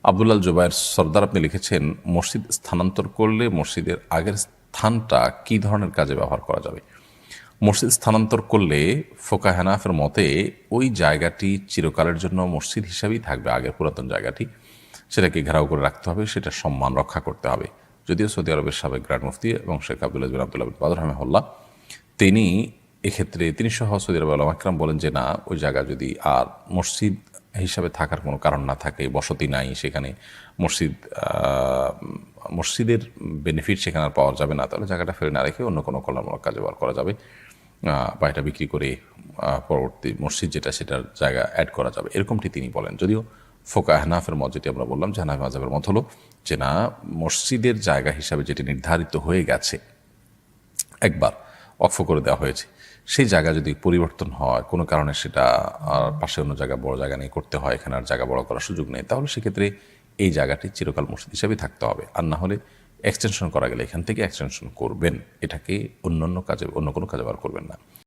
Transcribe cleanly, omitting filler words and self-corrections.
আব্দুল্লাহ জুবায়ের সর্দার আপনি লিখেছেন, মসজিদ স্থানান্তর করলে মসজিদের আগের স্থানটা কী ধরনের কাজে ব্যবহার করা যাবে? মসজিদ স্থানান্তর করলে ফোকা হানাফের মতে ওই জায়গাটি চিরকালের জন্য মসজিদ হিসাবেই থাকবে, আগের পুরাতন জায়গাটি, সেটাকে ঘেরাও করে রাখতে হবে, সেটা সম্মান রক্ষা করতে হবে। যদিও সৌদি আরবের সাবেক গ্র্যান্ড মুফতি এবং শেখ আব্দুল্লাহ বিন আব্দুল্লাহ বিন বাদর রহমাহুল্লাহ তিনি এক্ষেত্রে তিনি সহ সৌদি আরব উলামা ইকরাম বলেন যে না, ওই জায়গা যদি আর মসজিদ হিসাবে থাকার কোনো কারণ না থাকে, বসতি নাই সেখানে, মসজিদ মসজিদের বেনিফিট সেখানে আর পাওয়া যাবে না, তাহলে জায়গাটা ফেলে না রেখে অন্য কোনো কল্যাণমূলক কাজে ব্যবহার করা যাবে, বা এটা বিক্রি করে পরবর্তী মসজিদ যেটা সেটার জায়গা অ্যাড করা যাবে, এরকমটি তিনি বলেন। যদিও ফোকা হানাফের মত, যেটি আমরা বললাম যে হানাফি মাযহাবের মত হলো যে না, মসজিদের জায়গা হিসাবে যেটি নির্ধারিত হয়ে গেছে, একবার অক্ষ করে দেওয়া হয়েছে, সেই জায়গা যদি পরিবর্তন হয় কোনো কারণে, সেটা পাশে অন্য জায়গা বড় জায়গা নিয়ে করতে হয়, এখানে আর জায়গা বড় করার সুযোগ নেই, তাহলে সেক্ষেত্রে এই জায়গাটি চিরকাল মসজিদ হিসাবেই থাকতে হবে। আর না হলে এক্সটেনশন করা গেলে এখান থেকে এক্সটেনশন করবেন, এটাকে অন্য কোনো কাজে ব্যবহার করবেন না।